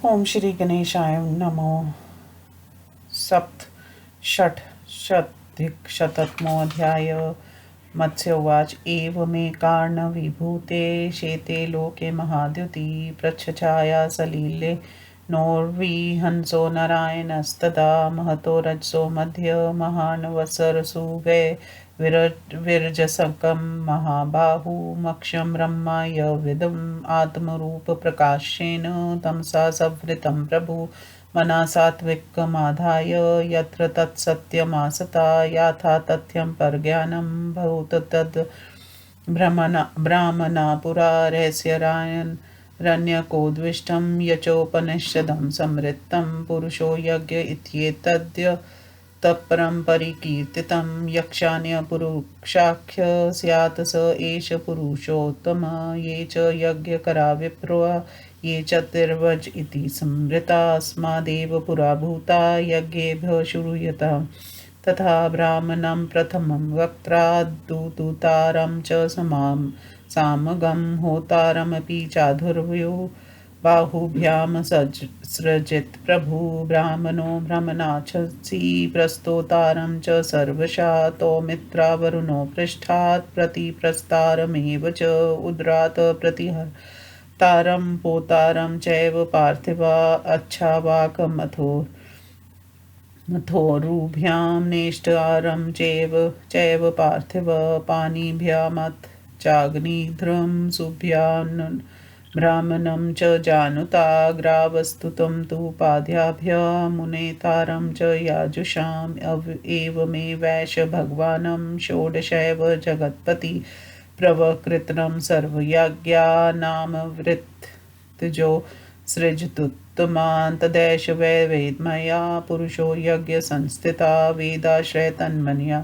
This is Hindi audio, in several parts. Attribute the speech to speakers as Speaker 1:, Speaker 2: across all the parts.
Speaker 1: ओम श्री गणेशाय नमो। सप्तषट्शतमोऽध्याय। मत्स्य उवाच एवमेकार्णविभूते शेते लोके महाद्युति प्रच्छाया सलीले नोर्विहंसो नारायणस्तदा महतो रजसो मध्य महानवसरसु वै विरजसकं महाबाहुमक्षं ब्रह्माय विदम् आत्मरूपप्रकाशेन तमसा संवृतं प्रभु मना सात्विकमाधाय यत्र तत्सत्यमासता यथा तथ्यं परज्ञानं भूत तद् ब्राह्मणा पुरा रहस्यरण्यकोद्विष्टं यचोपनिषदं समृद्धं पुरुषो यज्ञ इत्येतद्य तत्परं परिकीर्तितं यक्षान्यपुरुषाख्य स्यात् स एष पुरुषोत्तम ये च यज्ञकरा विप्रो ये च तिर्वज इति स्मृतास्मादेव पुरा भूता यज्ञेभ्यः श्रूयतः तथा ब्राह्मणं प्रथमं वक्त्रा दूतारं च सामगं होतारमपि चाधुर्वयो बाहुभ्यां सृजित प्रभु ब्राह्मणो ब्रह्मणाच्छसि प्रस्तोतारं च सर्वशा तौमित्रा वरुणो पृष्ठात् प्रतिप्रस्तारमेव च उदरात् प्रतिहर्तारं पोतारं चैव पार्थिवा अच्छावाकमथोरुभ्यां नेष्टारं चैव पार्थिव पाणिभ्यामथ चाग्निध्रं सुभ्यान् ब्राह्मणं च जानुताग्रावस्तुतं तु पाद्याभ्यमुनेतारं च याजुषाम् एवमेवैष भगवानं षोडशैव जगत्पति प्रवकृतं सर्वयज्ञानामवृत्तजो सृजतुत्तमान् तदैष वै वेदमया पुरुषो यज्ञसंस्थिता वेदाश्रयतन्मन्या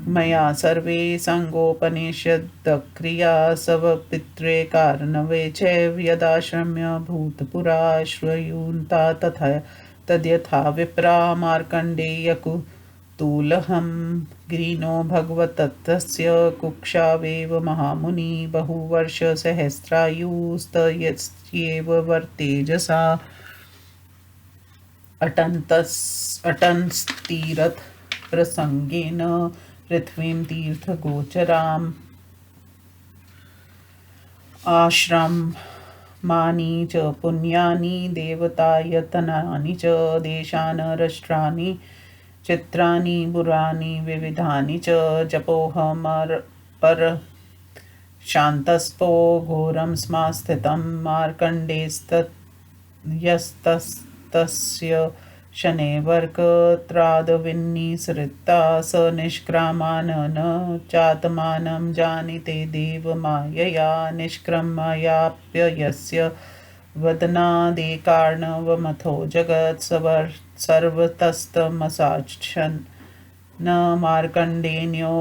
Speaker 1: मया सर्वे सङ्गोपनिषदक्रिया स्वपित्रे कारणवे चैव यदाश्रम्य भूतपुरा श्रयून्ता तथा तद्यथा विप्रा मार्कण्डेयकुतूलहं गिरिनो भगवतस्य कुक्षावेव महामुनि बहुवर्षसहस्रायुस्तयस्येव वर्तेजसा अटन्स्तीरथ प्रसंगेन पृथ्वीं तीर्थगोचराम् आश्रमानि च पुण्यानि देवतायतनानि च देशान् राष्ट्राणि चित्राणि पुराणि विविधानि च जपोऽहमपर शान्तस्पो घोरं स्थितं मार्कण्डेयस्तस्य शनैर्वर्कत्रादविन्निसृता स निष्क्रामानन चात्मानं जानीते देवमायया निष्क्रमयाप्ययस्य वदनादेकार्णवमथो जगत् सर्वतस्तमसाक्षन् न मार्कण्डेन्यो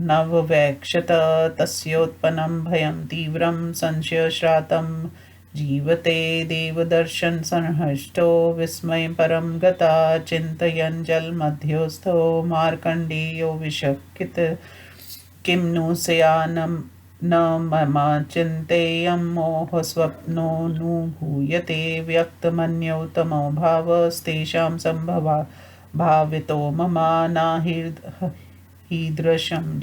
Speaker 1: नववैक्षत तस्योत्पन्नं भयं तीव्रं संशयश्रातं जीवते देवदर्शन संहृष्टो विस्मय परम गता चिन्तयन् जलमध्यस्थो मार्कण्डेयो विशकित किं नु स्यान्नं न मम चिन्तेयं मोहस्वप्नो नुभूयते व्यक्तमन्योतमो भावस्तेषां सम्भवा भावितो मम नाहीदृशं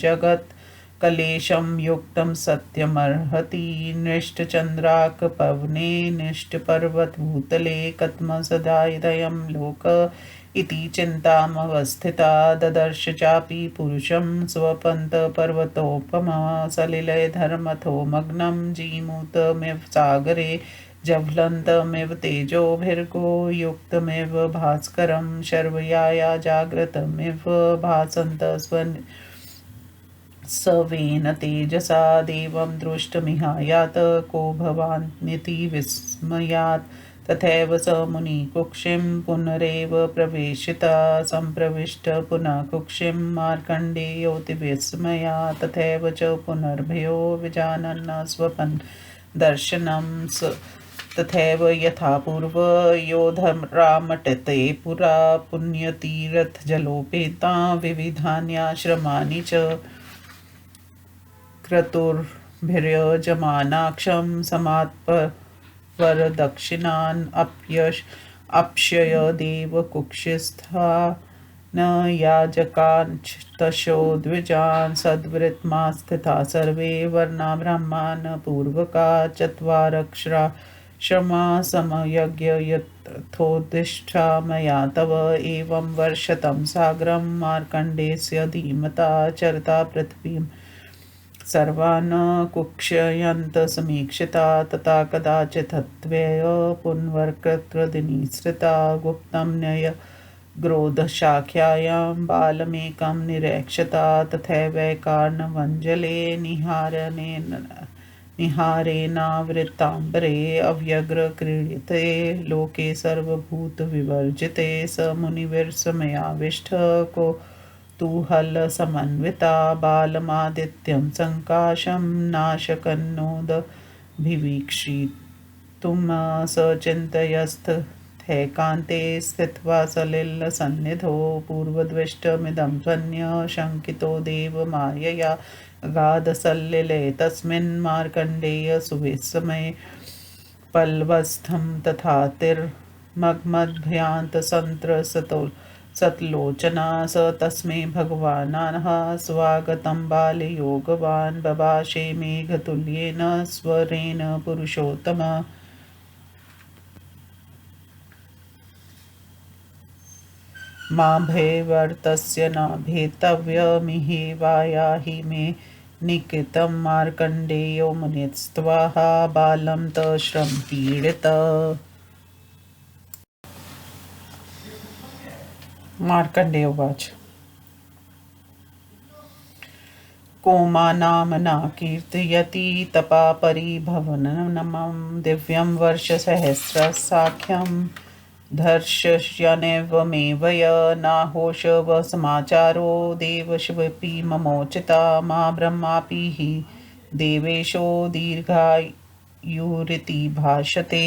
Speaker 1: जगत् कलेशं युक्तं सत्यमर्हति नृष्टचन्द्राकपवने निष्टपर्वतभूतले कथमसदायदयं लोक इति चिन्तामवस्थिता ददर्श चापि पुरुषं स्वपन्तपर्वतोपमा सलिलधर्मथो मग्नं जीमूतमिव सागरे ज्वलन्तमिव तेजोभिर्गो युक्तमिव भास्करं शर्वयाया जाग्रतमिव भासन्तस्वन् सवेन तेजसा देवं दृष्टमिहायात को भवान्निति विस्मयात् तथैव स मुनिकुक्षिं पुनरेव प्रवेशिता सम्प्रविष्ट पुनः कुक्षिं मार्कण्डेयोऽति विस्मयात् तथैव च पुनर्भयो विजानन् स्वपन् दर्शनं तथैव यथा पूर्व योधरामटते पुरा पुण्यतीर्थजलोपेता विविधान्याश्रमानि च क्रतुर्भिर्यजमानाक्षं वरदक्षिणान् अप्यय देवकुक्षिस्था न याजकांस्तशो द्विजान् सद्वृत्मा स्थिता सर्वे वर्णा ब्राह्मण पूर्वका चत्वारक्षरा क्षमा समयज्ञ यथोदिष्ठा मया तव एवं वर्षतं साग्रं मार्कण्डेयस्य धीमता चरता पृथ्वीं सर्वान् कुक्षयन्त समीक्षिता तथा कदाचित् हत्वेय पुनर्वक्रतुर्दिनीसृता गुप्तं न्यय ग्रोधशाख्यायां बालमेकं निरीक्षता तथैवैकार्णवञ्जले निहारेणावृताम्बरे अव्यग्र क्रीडते लोके सर्वभूतविवर्जिते स मुनिभिर्समयाविष्ट कौतूहलसमन्विता बालमादित्यं सङ्काशं नाशकन्नोदभिवीक्षितुं सचिन्तयस्तथैकान्ते स्थित्वा सलिलसन्निधौ पूर्वद्विष्टमिदं त्वन्य शङ्कितो देवमायया अगाधसल्लिले तस्मिन् मार्कण्डेय सुविस्मये पल्वस्थं तथातिर्मग्मद्भ्रान्तसन्त्रसतो सत्लोचना स तस्मै भगवानाः स्वागतं बालयोगवान् बभाषे मेघतुल्येन स्वरेण पुरुषोत्तम मा भयवर्तस्य न भेतव्यमिहेवायाहि मे निकितं मार्कण्डेयो मुनिस्त्वाः बालं तश्रं पीडित मार्कण्डेय उवाच को मानामना कीर्तयति तपा परिभवनमं दिव्यं वर्षसहस्रसाख्यं धर्ष्यन्येवमेवय नाहोषवसमाचारो देवशिवपि ममोचिता मा ब्रह्मापि हि देवेशो दीर्घायुरिति भाषते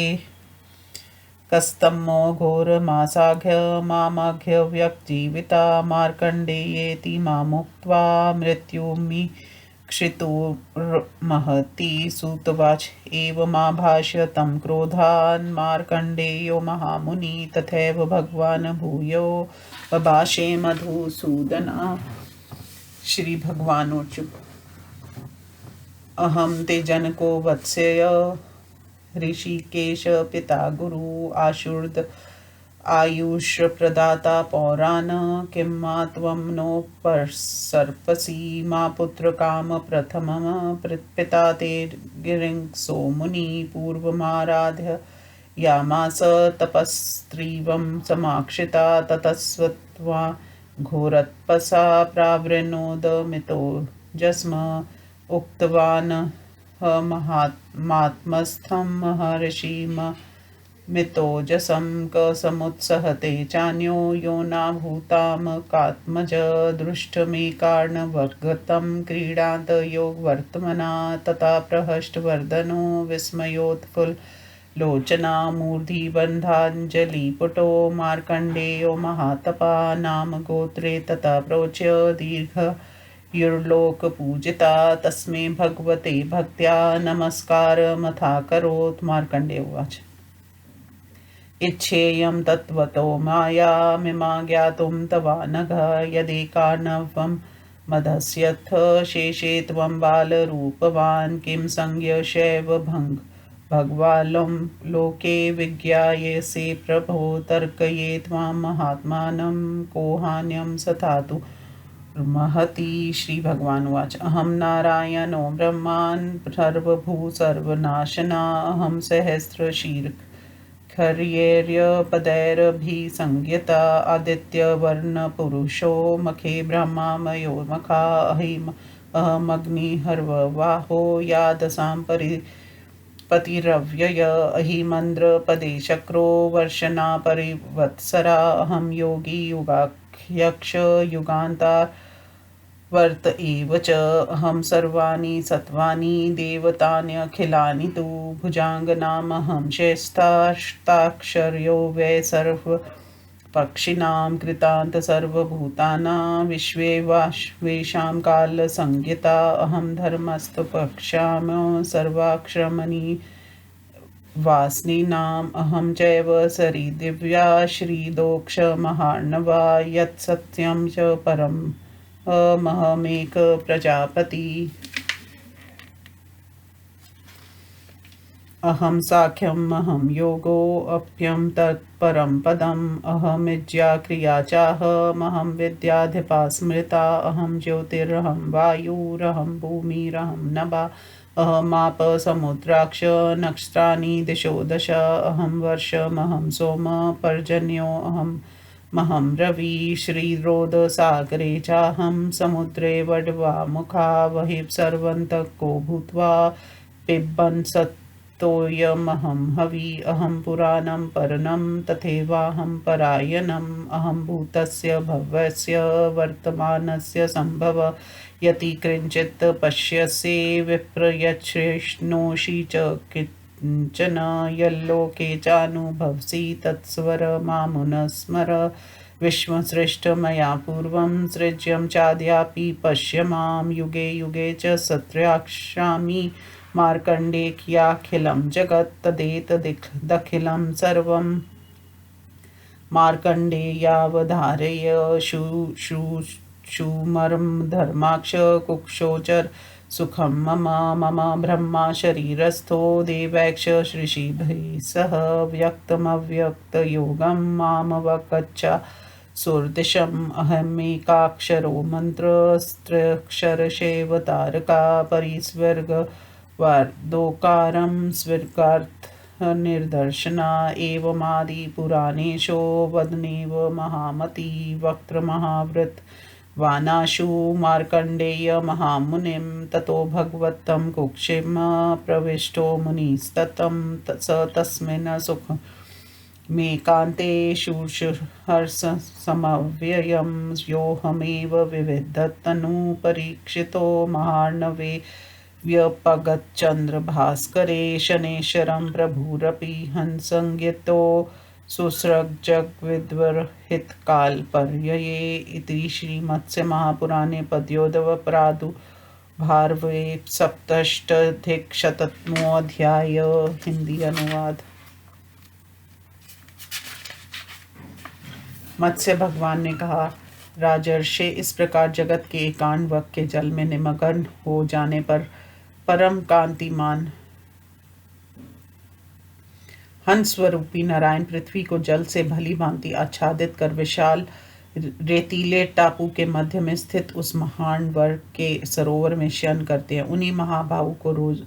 Speaker 1: कस्तमो घोरमासाघ्य मामघ्यव्यक्जीविता मार्कण्डेयेति मामुक्त्वा मृत्युमीक्षितुर्महति सुतवाच एवमाभाष्य तं क्रोधान् मार्कण्डेयो महामुनि तथैव भगवान् भूयो बभाषे मधुसूदना श्री भगवानोच अहं ते जनको वत्स्य ऋषिकेश पिता गुरु आशुर्द आयुष प्रदाता पौराण किं मा त्वं नोपसर्पसि मा पुत्र काम प्रथमम पिता ते गिरिं सोमुनि पूर्वमाराध्य यामास तपस्त्रीवं समाक्षिता ततस्वत्वा घोरतपसा प्रावृणोदमितो जस्म उक्तवान् महात्मस्थं महर्षिमितोजसं कसमुत्सहते चान्यो यो नाभूतां कात्मज दृष्टमेकार्णवगतं क्रीडान्त योगवर्त्मना तथा प्रहष्टवर्धनो विस्मयोत्फुल्लोचना मूर्धिबन्धाञ्जलिपुटो मार्कण्डेयो महातपा नाम गोत्रे तथा प्रोच्य दीर्घ युर्लोकपूजिता तस्मै भगवते भक्त्या नमस्कारमथाकरोत् मार्कण्डेय उवाच इच्छेयं तत्त्वतो मायामिमा ज्ञातुं तवानघ यदेकार्णवं मदस्यथ शेषे त्वं बालरूपवान् किं संज्ञशैव भगवालं लोके विज्ञायसे प्रभो तर्कये त्वां महात्मानं कोहान्यं सथातु महती श्री भगवान उवाच अहं नारायणो ब्रह्मान् सर्वभूसर्वनाशना अहं सहस्रशीर्षर्यैर्पदैरभिसंज्ञिता आदित्यवर्णपुरुषो मखे ब्रह्मामयो मखा अहमग्निहर्ववाहो यादसां पतिरव्यय अहिमन्द्रपदे शक्रो वर्षना परिवत्सरा अहं योगी युगाख्यक्ष युगान्तार वर्त एव च अहं सर्वाणि सत्त्वानि देवतान्यखिलानि तु भुजाङ्गनामहं श्रेष्ठाष्टाक्षर्यो वै सर्वपक्षिणां कृतान्त सर्वभूतानां विश्वेषां कालसंज्ञिता अहं धर्मस्थपक्ष्यां सर्वाक्षरमणि वासनीनाम् अहं चैव सरिदिव्या श्रीदोक्षमहार्णवा यत्सत्यं च परम् अहमेक प्रजापति। अहं साख्यम् अहं योगो अप्यं तत्परं पदम् अहमिज्या क्रिया चाहमहं विद्याधिपा स्मृता अहं ज्योतिरहं वायुरहं भूमिरहं नभः अहमाप समुद्राक्ष नक्षत्राणि दिशो दश अहं वर्षमहं सोम पर्जन्यो अहं रवि श्रीरोदसागरे चाहं समुद्रे वड्वामुखा वहि सर्वन्तको भूत्वा पिबन् तोयमहं हवि अहं पुराणं परनं तथैवाहं परायणम् अहं भूतस्य भव्यस्य वर्तमानस्य सम्भव यति किञ्चित् पश्यसि विप्रयच्छृणोषि च किञ्चन यल्लोके चानुभवसि तत्स्वर मामुनस्मर विश्वसृष्ट मया पूर्वं सृज्यं चाद्यापि पश्य मां युगे युगे च सत्र्याक्ष्यामि मार्कण्डेयाखिलं जगत् तदेतदखिलं सर्वं मार्कण्डेयावधारय शुमरं धर्माक्ष कुक्षोचर सुखं मम ब्रह्मा शरीरस्थो देवैक्ष ऋषिभिः सह व्यक्तमव्यक्तयोगं मामवकच्छ सुरदिशम् अहमेकाक्षरो मन्त्रस्त्र्यक्षरशैवतारका परिस्वर्ग वार्दोकारं स्वर्गार्थनिर्दर्शना एवमादिपुराणेषु वदनेव महामती वक्त्रमहाव्रत वानाशु मार्कण्डेय महामुनिं ततो भगवतं कुक्षिं प्रविष्टो मुनिस्ततं स तस्मिन् सुख मेकान्ते शूर्षहर्षसमव्ययं योऽहमेव विविधतनु परीक्षितो महार्णवे व्यपगच्चन्द्रभास्करे शनेश्वरं प्रभुरपि हंसंज्ञितो सुसृग्जगद्विद्वरहितकालपर्यये इति श्रीमत्स्यमहापुराणे पद्योदवप्रादुर्भावे सप्तष्टधिकशततमोऽध्याय। हिंदी अनुवाद। मत्स्य भगवान ने कहा, राजर्षि, इस प्रकार जगत के एकांत वक के जल में निमग्न हो जाने पर परम कांतिमान हंस स्वरूपी नारायण पृथ्वी को जल से भली भांति आच्छादित कर विशाल रेतीले टापू के मध्य में स्थित उस महान वर्ग के सरोवर में शयन करते हैं। उन्हीं महाभाव को रोज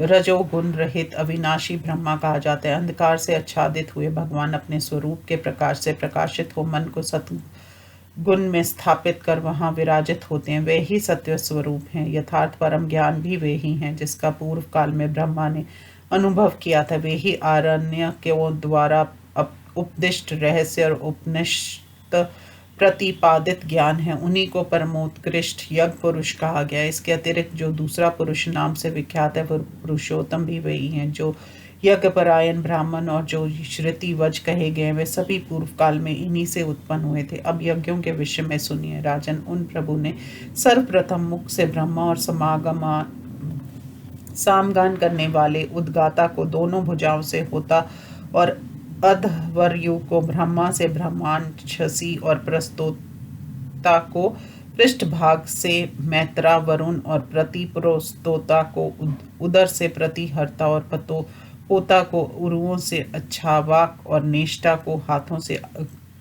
Speaker 1: रजोगुण रहित अविनाशी ब्रह्मा कहा जाता है। अंधकार से आच्छादित हुए भगवान अपने स्वरूप के प्रकाश से प्रकाशित हो मन को सतगुण में स्थापित कर वहां विराजित होते हैं। वे ही सत्य स्वरूप हैं। यथार्थ परम ज्ञान भी वे ही हैं जिसका पूर्व काल में ब्रह्मा ने अनुभव किया था। वे ही आरण्य के द्वारा उपदिष्ट रहस्य और उपनिषद प्रतिपादित ज्ञान है। उन्हीं को परमोत्कृष्ट यज्ञ पुरुष कहा गया। इसके अतिरिक्त जो दूसरा पुरुष नाम से विख्यात है वह पुरुषोत्तम भी वही हैं। जो यज्ञपरायण ब्राह्मण और जो श्रुति वज कहे गए वे सभी पूर्व काल में इन्हीं से उत्पन्न हुए थे। अब यज्ञों के विषय में सुनिए। राजन, उन प्रभु ने सर्वप्रथम मुख से ब्रह्मा और सामगान करने वाले उद्गाता को दोनों भुजाओं से होता और अधवर्यु को ब्रह्मा से ब्रह्मांशसी और प्रस्तोता को पृष्ठभाग से मैत्रा वरुण और प्रतिप्रोस्तोता को उदर से प्रतिहर्ता और पोता को उरुओं से अच्छावाक और नेष्टा को हाथों से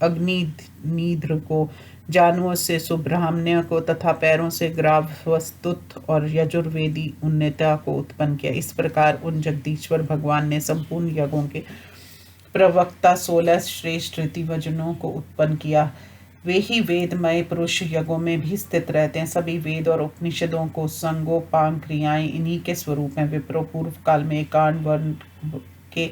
Speaker 1: अग्निनीद्र को जानवों से सुब्रह्मण्य को तथा पैरों से ग्रावस्तुत और यजुर्वेदी उन्नता को उत्पन्न किया। इस प्रकार उन जगदीश्वर भगवान ने संपूर्ण यज्ञों के प्रवक्ता 16 श्रेष्ठ ऋतिवजनों को उत्पन्न किया। वे ही वेदमय पुरुष यज्ञों में भी स्थित रहते हैं। सभी वेद और उपनिषदों को संगोपांग क्रियाएं इन्हीं के स्वरूप हैं। विप्रो, पूर्व काल में एकांत वर्ण के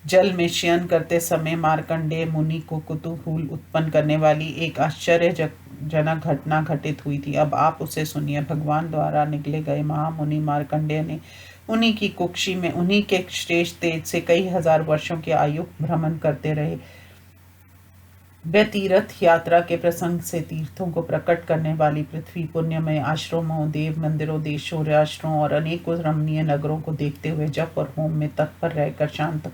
Speaker 1: जल में शयन करते समय मार्कंडेय मुनि को कुतूहल उत्पन्न करने वाली एक आश्चर्यजनक घटना घटित हुई थी। अब आप उसे सुनिए। भगवान द्वारा निकले गए महामुनि मार्कंडेय ने उन्हीं की कुक्षी में उन्हीं के श्रेष्ठ तेज से कई हजार वर्षों की आयु भ्रमण करते रहे। वह तीर्थ यात्रा के प्रसंग से तीर्थों को प्रकट करने वाली पृथ्वी, पुण्यमय आश्रमों, देव मंदिरों, देशों, राष्ट्रों और अनेकों रमणीय नगरों को देखते हुए जप और होम में तत्पर रहकर शांत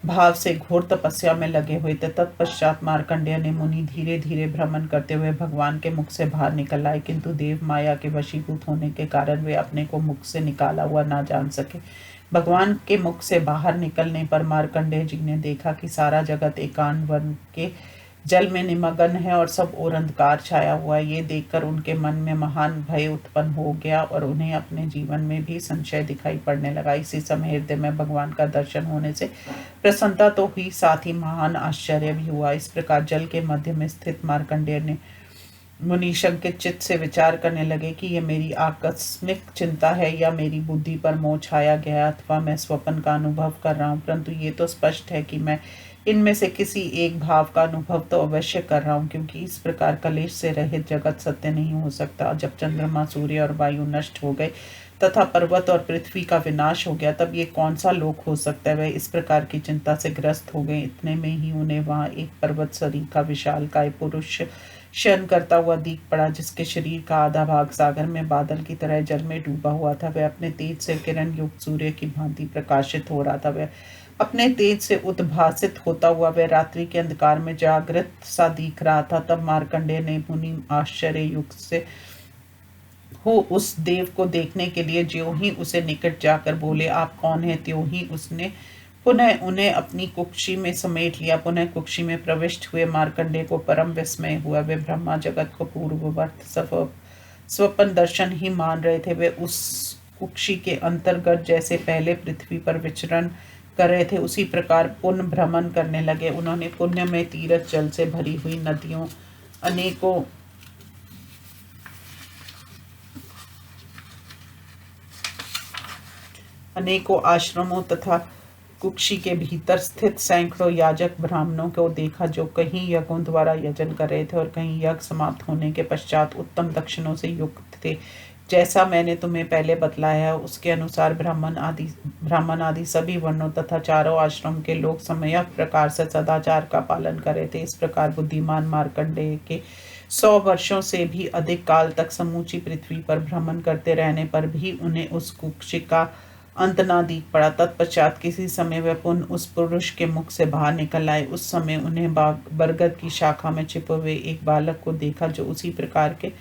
Speaker 1: भाव से घोर तपस्या में लगे हुए थे। तत्पश्चात मार्कंडेय ने मुनि धीरे धीरे भ्रमण करते हुए भगवान के मुख से बाहर निकल आए, किंतु देव माया के वशीभूत होने के कारण वे अपने को मुख से निकाला हुआ ना जान सके। भगवान के मुख से बाहर निकलने पर मार्कंडेय जी ने देखा कि सारा जगत एकांत वन के जल में निमग्न है और सब ओर अंधकार छाया हुआ है। ये देखकर उनके मन में महान भय उत्पन्न हो गया और उन्हें अपने जीवन में भी संशय दिखाई पड़ने लगा। इसी समय हृदय में भगवान का दर्शन होने से प्रसन्नता तो हुई, साथ ही महान आश्चर्य भी हुआ। इस प्रकार जल के मध्य में स्थित मार्कंडेय ने मुनि शंकित चित्त से विचार करने लगे कि यह मेरी आकस्मिक चिंता है या मेरी बुद्धि पर मोह छाया गया अथवा मैं स्वप्न का अनुभव कर रहा हूँ, परंतु ये तो स्पष्ट है कि मैं इनमें से किसी एक भाव का अनुभव तो अवश्य कर रहा हूँ, क्योंकि इस प्रकार कलेश से रहित जगत सत्य नहीं हो सकता। जब चंद्रमा, सूर्य और वायु नष्ट हो गए तथा पर्वत और पृथ्वी का विनाश हो गया, तब ये कौन सा लोक हो सकता है। वह इस प्रकार की चिंता से ग्रस्त हो गए। इतने में ही उन्हें वहां एक पर्वत सरीखा विशालकाय पुरुष शयन करता हुआ दिख पड़ा, जिसके शरीर का आधा भाग सागर में बादल की तरह जल में डूबा हुआ था। वह अपने तेज से किरण युक्त सूर्य की भांति प्रकाशित हो रहा था। वह अपने तेज से उद्भासित होता हुआ वह रात्रि के अंधकार में जागृत सा दिख रहा था। तब मार्कंडेय ने मुनि आश्चर्य युक्त से हो उस देव को देखने के लिए ज्यों ही उसे निकट जाकर बोले, आप कौन हैं, त्यों ही उसने पुनः उन्हें अपनी कुक्षी में समेट लिया। पुनः कुक्षी में प्रविष्ट हुए मार्कंडेय को परम विस्मय हुआ। वे ब्रह्मा जगत को पूर्ववत स्वप्न दर्शन ही मान रहे थे। वे उस कुक्षी के अंतर्गत जैसे पहले पृथ्वी पर विचरण कर रहे थे, उसी प्रकार पुनः भ्रमण करने लगे। उन्होंने पुण्य में तीर्थ जल से भरी हुई नदियों, अनेकों आश्रमों तथा कुक्षी के भीतर स्थित सैकड़ों याजक ब्राह्मणों को देखा, जो कहीं यज्ञों द्वारा यजन कर रहे थे और कहीं यज्ञ समाप्त होने के पश्चात उत्तम दक्षिणों से युक्त थे। जैसा मैंने तुम्हें पहले बतलाया है, उसके अनुसार ब्राह्मण आदि सभी वर्णों तथा चारों आश्रम के लोग सम्यक प्रकार से सदाचार का पालन कर रहे थे। इस प्रकार बुद्धिमान मार्कंडेय के 100 वर्षों से भी अधिक काल तक समूची पृथ्वी पर भ्रमण करते रहने पर भी उन्हें उस कुक्षी का अंत ना दिख पड़ा। तत्पश्चात किसी समय वह पुनः उस पुरुष के मुख से बाहर निकल आए। उस समय उन्हें बरगद की शाखा में छिपे हुए एक बालक को देखा, जो उसी प्रकार के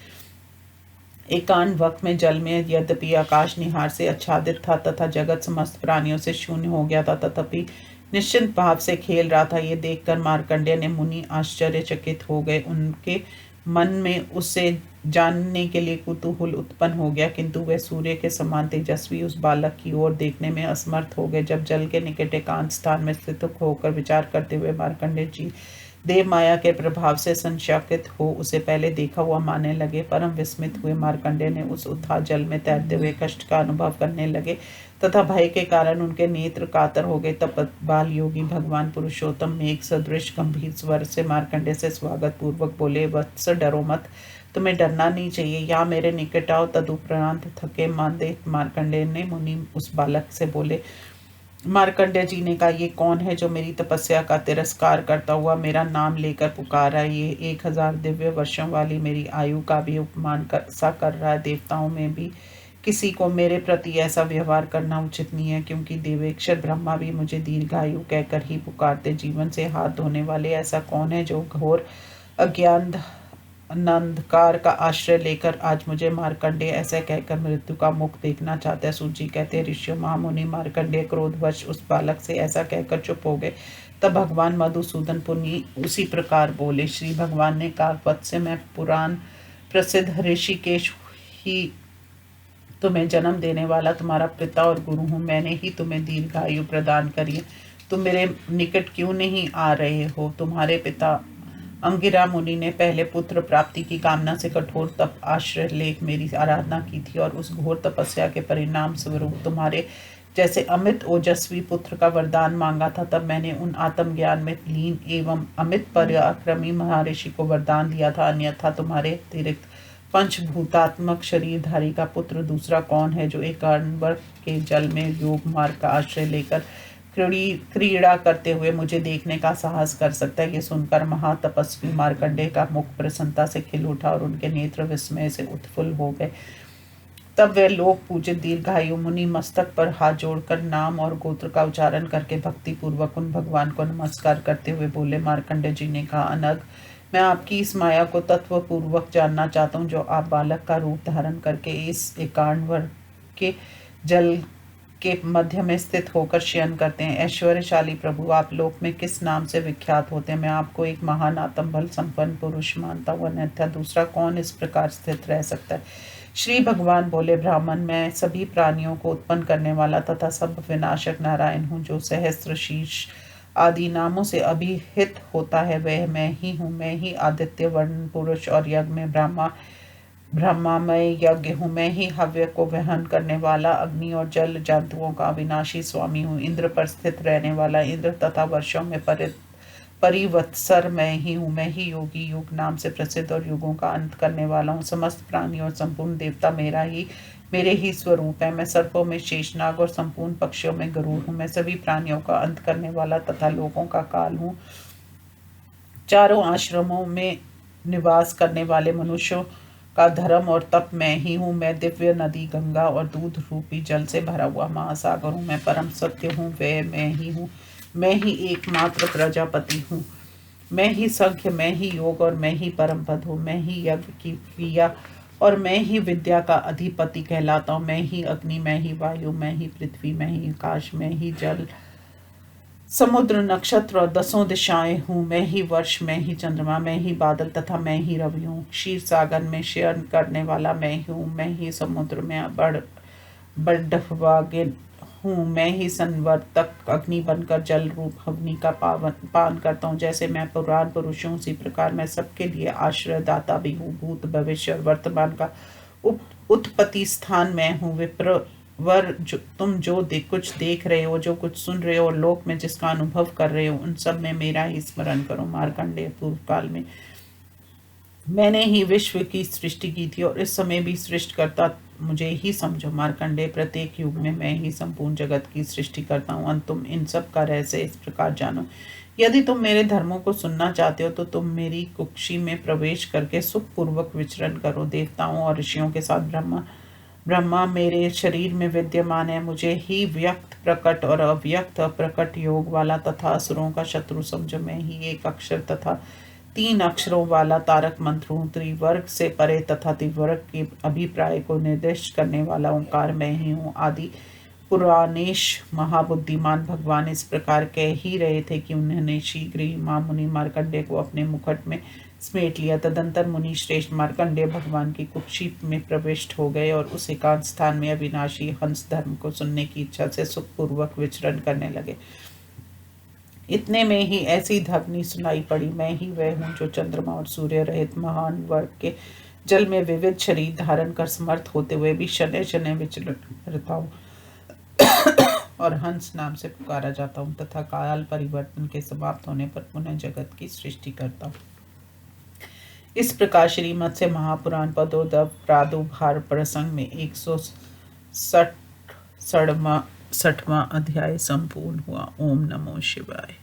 Speaker 1: एकांत वक्त में जल में यद्यपि आकाश निहार से आच्छादित था तथा जगत समस्त प्राणियों से शून्य हो गया था, तथापि निश्चिंत भाव से खेल रहा था। ये देखकर मार्कंडेय ने मुनि आश्चर्यचकित हो गए। उनके मन में उसे जानने के लिए कुतूहल उत्पन्न हो गया, किंतु वे सूर्य के समान तेजस्वी उस बालक की ओर देखने में असमर्थ हो गए। जब जल के निकट एकांत स्थान में स्थित होकर विचार करते हुए मार्कंडेय जी देव माया के प्रभाव से संशयित हो उसे पहले देखा हुआ मानने लगे। परम विस्मित हुए मार्कंडेय ने उस उत्थान जल में तैरते हुए कष्ट का अनुभव करने लगे तथा भय के कारण उनके नेत्र कातर हो गए। तब बाल योगी भगवान पुरुषोत्तम मेघ सदृश गंभीर स्वर से मार्कंडेय से स्वागत पूर्वक बोले, वत्स डरो मत, तुम्हें डरना नहीं चाहिए, यहाँ मेरे निकट आओ। तदुपरांत थके मांदे मार्कंडेय ने मुनि उस बालक से बोले, मार्कंडेय जी ने कहा, ये कौन है जो मेरी तपस्या का तिरस्कार करता हुआ मेरा नाम लेकर पुकारा है। ये 1000 दिव्य वर्षों वाली मेरी आयु का भी उपमान कर रहा है। देवताओं में भी किसी को मेरे प्रति ऐसा व्यवहार करना उचित नहीं है, क्योंकि देवेक्षर ब्रह्मा भी मुझे दीर्घायु कहकर ही पुकारते। जीवन से हाथ धोने वाले ऐसा कौन है जो घोर अज्ञान अंधकार का आश्रय लेकर आज मुझे मार्कंडेय ऐसे कहकर मृत्यु का मुख देखना चाहता है। सूची कहते हैं, ऋषियों महामुनि मार्कंडेय क्रोधवश उस बालक से ऐसा कहकर चुप हो गए। तब भगवान मधुसूदन पुनि उसी प्रकार बोले। श्री भगवान ने कहा, वत्स मैं पुराण प्रसिद्ध ऋषिकेश ही तुम्हें जन्म देने वाला तुम्हारा पिता और गुरु हूँ। मैंने ही तुम्हें दीर्घायु प्रदान करी है। तुम मेरे निकट क्यों नहीं आ रहे हो। तुम्हारे पिता अंगिरा मुनि ने पहले पुत्र प्राप्ति की कामना से कठोर तप आश्रय लेख मेरी आराधना की थी और उस घोर तपस्या के परिणाम स्वरूप तुम्हारे जैसे अमित ओजस्वी पुत्र का वरदान मांगा था। तब मैंने उन आत्मज्ञान में लीन एवं अमित पराक्रमी महर्षि को वरदान दिया था। अन्यथा तुम्हारे अतिरिक्त पंचभूतात्मक शरीरधारी का पुत्र दूसरा कौन है, जो एकांत के जल में योग मार्ग का आश्रय लेकर क्रीड़ा करते हुए मुझे देखने का साहस कर सकता है। ये सुनकर महातपस्वी मार्कंडेय का मुख प्रसन्नता से खिल उठा और उनके नेत्र विस्मय से उत्फुल्ल हो गए। तब वे लोग पूजित दीर्घायु मुनि मस्तक पर हाथ जोड़कर नाम और गोत्र का उच्चारण करके भक्ति पूर्वक उन भगवान को नमस्कार करते हुए बोले। मार्कंडेय जी ने कहा, अनग, मैं आपकी इस माया को तत्व पूर्वक जानना चाहता हूँ जो आप बालक का रूप धारण करके इस एकांडवर के जल के मध्य में स्थित होकर शयन करते हैं। ऐश्वर्यशाली प्रभु, आप लोक में किस नाम से विख्यात होते हैं? मैं आपको एक महान आत्म बल संपन्न पुरुष मानता हूँ, अन्यथा दूसरा कौन इस प्रकार स्थित रह सकता है? श्री भगवान बोले, ब्राह्मण, मैं सभी प्राणियों को उत्पन्न करने वाला तथा सब विनाशक नारायण हूँ, जो सहस्त्र शीर्ष आदि नामों से अभिहित होता है वह मैं ही हूँ। मैं ही आदित्य वर्ण पुरुष और यज्ञ में ब्रह्मामय यज्ञ हूँ। मैं ही हव्य को वहन करने वाला अग्नि और जल जंतुओं का अविनाशी स्वामी हूँ। इंद्र पर स्थित रहने वाला इंद्र तथा वर्षों में परिवत्सर मैं ही हूँ। मैं ही योगी युग नाम से प्रसिद्ध और युगों का अंत करने वाला हूँ। समस्त प्राणी और संपूर्ण देवता मेरे ही स्वरूप है। मैं सर्पों में शेषनाग और संपूर्ण पक्षियों में गरुड़ हूँ। मैं सभी प्राणियों का अंत करने वाला तथा लोगों का काल हूँ। चारों आश्रमों में निवास करने वाले मनुष्यों का धर्म और तप मैं ही हूँ। मैं दिव्य नदी गंगा और दूध रूपी जल से भरा हुआ महासागर हूँ। मैं परम सत्य हूँ, वह मैं ही हूँ। मैं ही एकमात्र प्रजापति हूँ। मैं ही संख्य, मैं ही योग और मैं ही परम पद हूँ। मैं ही यज्ञ की क्रिया और मैं ही विद्या का अधिपति कहलाता हूँ। मैं ही अग्नि, मैं ही वायु, मैं ही पृथ्वी, मैं ही आकाश, मैं ही जल, समुद्र, नक्षत्र और दसों दिशाएं हूँ। मैं ही वर्ष, मैं ही चंद्रमा, मैं ही बादल तथा मैं ही रवि हूँ। क्षीर सागर में शयन करने वाला मैं ही हूँ। मैं ही समुद्र में बढ़वागिन हूँ। मैं ही संवर्तक अग्नि बनकर जल रूप अग्नि का पान करता हूँ। जैसे मैं पुराण पुरुष हूँ, उसी प्रकार मैं सबके लिए आश्रय दाता भी हूँ। भूत, भविष्य और वर्तमान का उत्पत्ति स्थान मैं हूँ। विप्र वर, तुम कुछ देख रहे हो, जो कुछ सुन रहे हो और लोक में जिसका अनुभव कर रहे हो, उन सब में मेरा ही स्मरण करो। मार्कंडेय, पूर्व काल में मैंने ही विश्व की सृष्टि की थी और इस समय भी सृष्टि करता मुझे ही समझो। मार्कंडेय, प्रत्येक युग में मैं ही संपूर्ण जगत की सृष्टि करता हूँ। अंत तुम इन सब का रहस्य इस प्रकार जानो। यदि तुम मेरे धर्मों को सुनना चाहते हो तो तुम मेरी कुक्षी में प्रवेश करके सुखपूर्वक विचरण करो। देवताओं और ऋषियों के साथ ब्रह्मा मेरे शरीर में विद्यमान है। मुझे ही व्यक्त, प्रकट और अव्यक्त अप्रकट योग वाला तथा असुरों का शत्रु समझो। मैं ही एक अक्षर तथा 3 अक्षरों वाला तारक मंत्र हूँ। त्रिवर्ग से परे तथा त्रिवर्ग के अभिप्राय को निर्दिष्ट करने वाला ओंकार मैं ही हूँ। आदि पुराणेश महाबुद्धिमान भगवान इस प्रकार कह ही रहे थे कि उन्होंने शीघ्र ही मुनि मार्कंडेय को अपने मुकुट में समेट लिया। तदंतर मुनि श्रेष्ठ मार्कंडेय भगवान की कुक्षी में प्रविष्ट हो गए और उस एकांत स्थान में अविनाशी हंस धर्म को सुनने की इच्छा से सुखपूर्वक विचरण करने लगे। इतने में ही ऐसी ध्वनि सुनाई पड़ी, मैं ही वह हूँ जो चंद्रमा और सूर्य रहित महान वर्ग के जल में विविध शरीर धारण कर समर्थ होते हुए भी शनय शनय विचरता हूँ और हंस नाम से पुकारा जाता हूँ तथा काल परिवर्तन के समाप्त होने पर पुनः जगत की सृष्टि करता हूँ। इस प्रकार श्रीमद से महापुराण पदोदव प्रादुर्भाव प्रसंग में 167वां अध्याय संपूर्ण हुआ। ओम नमो शिवाय।